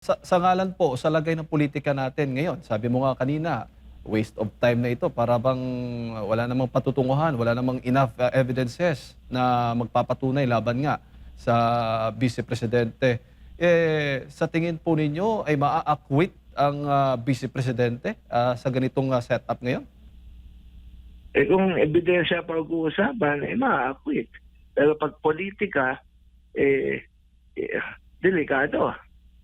Sa ngalan po, sa lagay ng politika natin ngayon, sabi mo nga kanina, waste of time na ito para bang wala namang patutunguhan, wala namang enough evidences na magpapatunay laban nga sa Vice Presidente. Sa tingin po ninyo ay maa-acquit ang Vice Presidente sa ganitong setup ngayon? Kung ebidensya pag-uusapan, maa-acquit. Pero pag politika, eh, eh, delikado.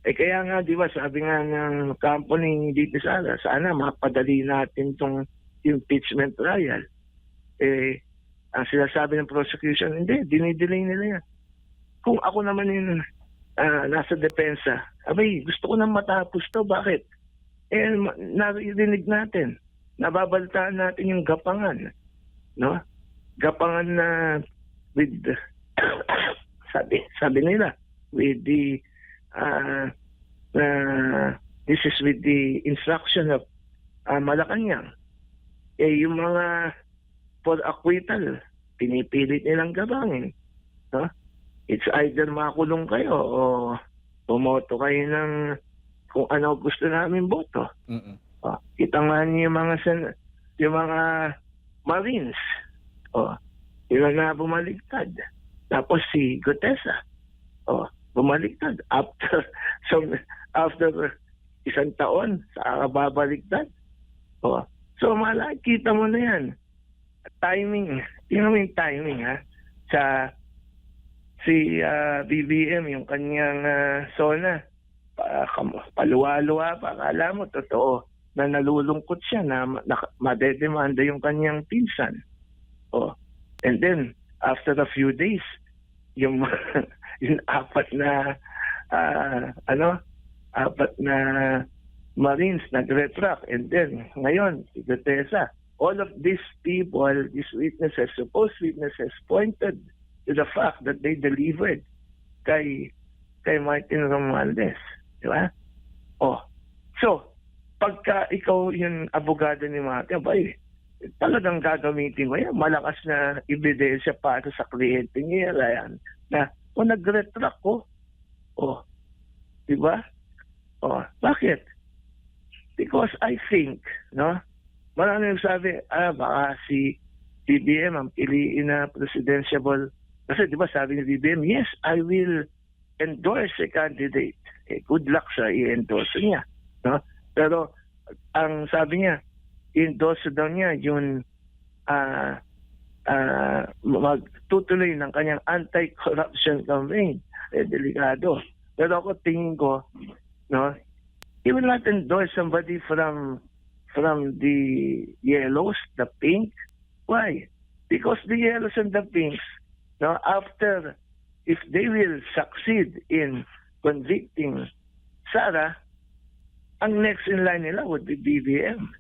Kaya nga, di ba, sabi nga ng kampo ni Dito Sara, sana mapadali natin tong impeachment trial. Ang sinasabi ng prosecution, hindi, dinidelay nila yan. Kung ako naman yung nasa depensa, abay, gusto ko nang matapos to, bakit? Narinig natin, nababalitaan natin yung gapangan, no? Gapangan na with sabi nila with the this is with the instruction of Malacanang. Yung mga for acquittal, pinipilit nilang gabangin, no? It's either makulong kayo o bumoto kayo ng kung ano gusto namin boto. Kita nga niyo yung mga Marines. Sila na bumaligtad. Tapos si Gutesa. Bumaligtad. After isang taon, saka babaligtad. So makikita mo na yan. Timing. Tingnan mo yung timing, ha? Si BBM, yung kanyang SONA, paluwa-luwa pa. Akala mo, totoo, na nalulungkot siya na madedemanda yung kanyang pinsan. And then, after a few days, yung apat na Marines nag-retract. And then, ngayon, si Gutesa, all of these people, these witnesses, supposed witnesses, pointed to the fact that they delivered kay Martin Romualdez. Di ba? So, pagka ikaw yung abogado ni Martin, talagang gagamitin mo yan. Malakas na ebidensya para sa kliyente niya yan. Na, nag-retract ko. Di ba? Bakit? Because I think, no? Maraming sabi, baka si BBM ang piliin na presidential. Kasi di ba sabi ni BBM, yes, I will endorse a candidate. Good luck sa i-endorse niya. No? Pero ang sabi niya, i-endorse daw niya yung magtutuloy ng kanyang anti-corruption campaign. Delikado. Pero ako tingin ko, no, he will not endorse somebody from the yellows, the pink. Why? Because the yellows and the pinks, no, if they will succeed in convicting Sara, ang next in line nila would be BBM.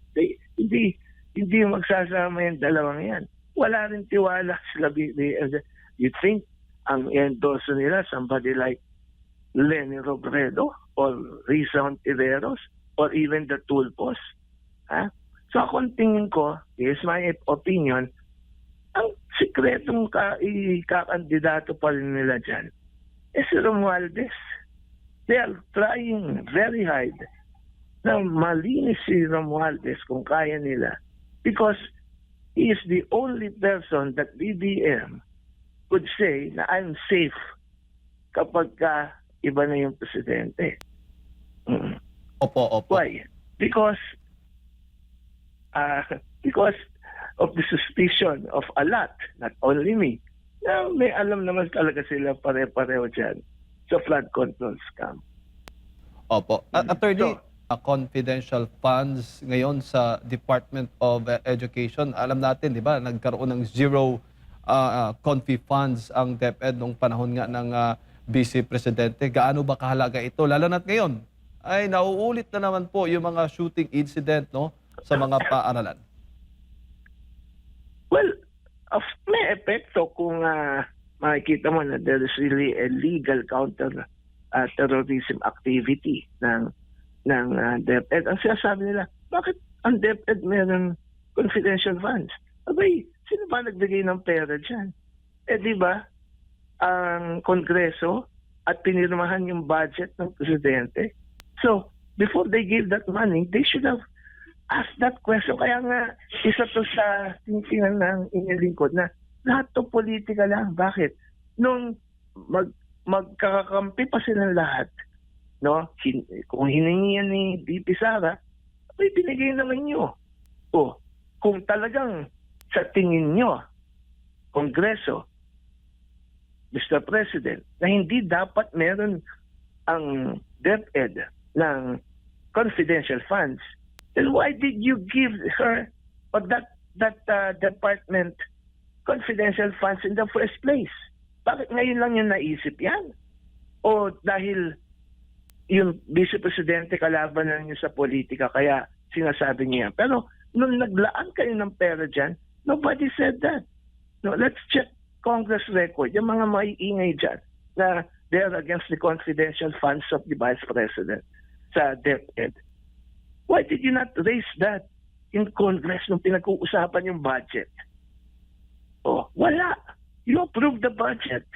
Hindi magsasama yung dalawang yan. Wala rin tiwala sila BBM. You think ang endorse nila somebody like Leni Robredo or Risa Hontiveros or even the Tulfos? So akong tingin ko, is my opinion, ang sikretong kakandidato pa rin nila dyan si Romualdez. They are trying very hard na malinis si Romualdez kung kaya nila because he is the only person that BBM could say na I'm safe kapag iba na yung presidente. Opo. Why? Because of the suspicion of a lot, not only me, na may alam naman talaga sila pare-pareho dyan sa flood control scam. Opo. Attorney, confidential funds ngayon sa Department of Education. Alam natin, di ba, nagkaroon ng zero confi funds ang DepEd nung panahon nga ng Vice Presidente. Gaano ba kahalaga ito? Lalo na't ngayon ay nauulit na naman po yung mga shooting incident, no, sa mga paaralan. Well, may epekto kung makikita mo na there is really a legal counter-terrorism activity ng DepEd. Ang sinasabi nila, bakit ang DepEd meron confidential funds? Abay, sino ba nagbigay ng pera dyan? Di ba, ang Kongreso at pinirmahan yung budget ng Presidente, So, before they gave that money, they should have asked that question. Kaya nga, isa to sa tinitingan ng inyong lingkod na lahat to politika lang. Bakit? Nung magkakakampi pa silang lahat, no? Kung hiningi yan ni VP Sara, ay binigay naman nyo. O, kung talagang sa tingin nyo, Kongreso, Mr. President, na hindi dapat meron ang DepEd ng confidential funds, then why did you give her or that department confidential funds in the first place? Bakit ngayon lang yung naisip yan? O dahil yung Vice Presidente kalaban na niyo sa politika kaya sinasabi niya yan. Pero nung naglaan kayo ng pera dyan, nobody said that. No, let's check Congress record. Yung mga maiingay dyan na they're against the confidential funds of the Vice President sa DepEd. Why did you not raise that in Congress nung pinag-uusapan yung budget? Oh, wala. You approved the budget.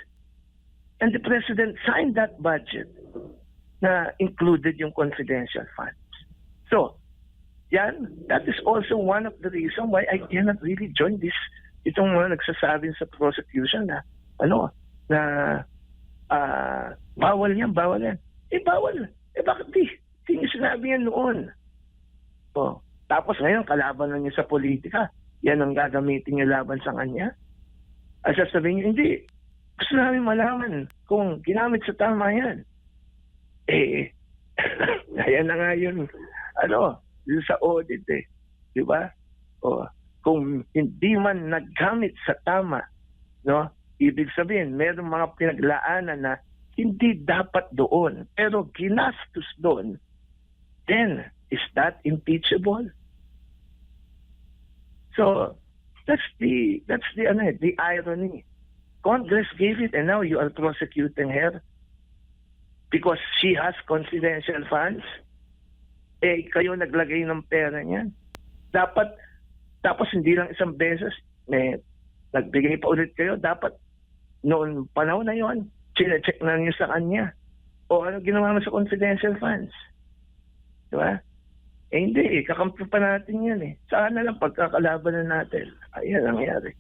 And the President signed that budget na included yung confidential funds. So, that is also one of the reasons why I cannot really join this. Itong mga nagsasabi sa prosecution na, bawal yan. Eh, bawal. Eh, bakit di? Hindi sinabi yan noon. Oh, tapos ngayon, kalaban na niya sa politika. Yan ang gagamitin niya laban sa kanya. At sasabihin niyo, hindi. Gusto namin malaman kung ginamit sa tama yan. Eh, ayan na nga yun, yun sa audit eh. Di ba? O, kung hindi man naggamit sa tama, no? Ibig sabihin, mayroong mga pinaglaanan na hindi dapat doon, pero ginastos doon, then, is that impeachable? So, that's the irony. Congress gave it and now you are prosecuting her because she has confidential funds. Eh, kayo naglagay ng pera niyan. Tapos hindi lang isang beses, nagbigay pa ulit kayo. Dapat noon panahon na yon, check na niyo sa kanya. O ano ginawa mo sa confidential funds? Diba? Eh hindi, kakampi pa natin yan eh. Saan na lang pagkakalaban na natin? Ayan ang nangyari.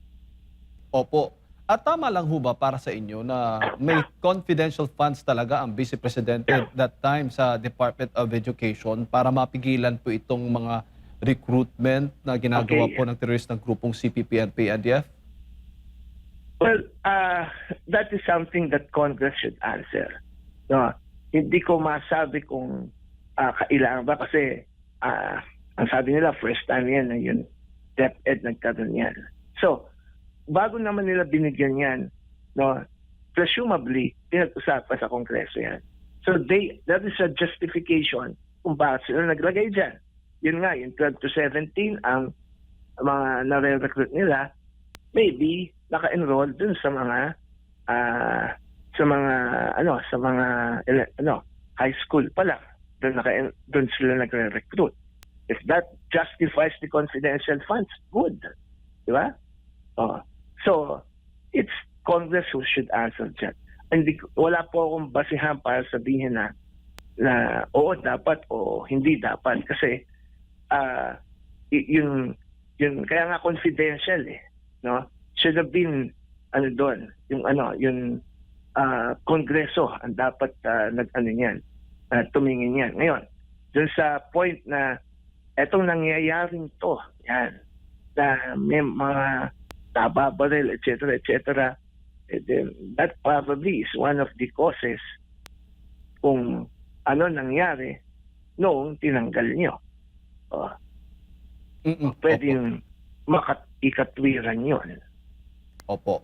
Opo. At tama lang ho ba para sa inyo na may confidential funds talaga ang Vice Presidente that time sa Department of Education para mapigilan po itong mga recruitment na ginagawa po ng teroristang grupong CPP and PNDF? Well, that is something that Congress should answer. No, hindi ko masabi kung kailangan ba kasi ang sabi nila first time yan na yun DepEd nagkaroon yan. So, bago naman nila binigyan yan, no, presumably pinag-usapan sa Kongreso yan. So that is a justification kung bakit sila naglagay dyan. Yun nga, yung 12 to 17 ang mga nare-recruit nila, maybe naka-enroll dun sa mga high school pa lang. Doon sila nagre-recruit. If that justifies the confidential funds, good. Di ba? Oh. So, it's Congress who should answer that. Wala po akong basihan para sabihin na oo dapat o hindi dapat. Kasi yung kaya nga confidential eh. No? Should have been yung Kongreso ang dapat tumingin yan. Ngayon, dun sa point na etong nangyayaring to, yan, na may mga nababaril, etc., then that probably is one of the causes kung ano nangyari noong tinanggal nyo. Pwede yung ikatwiran yun. Opo.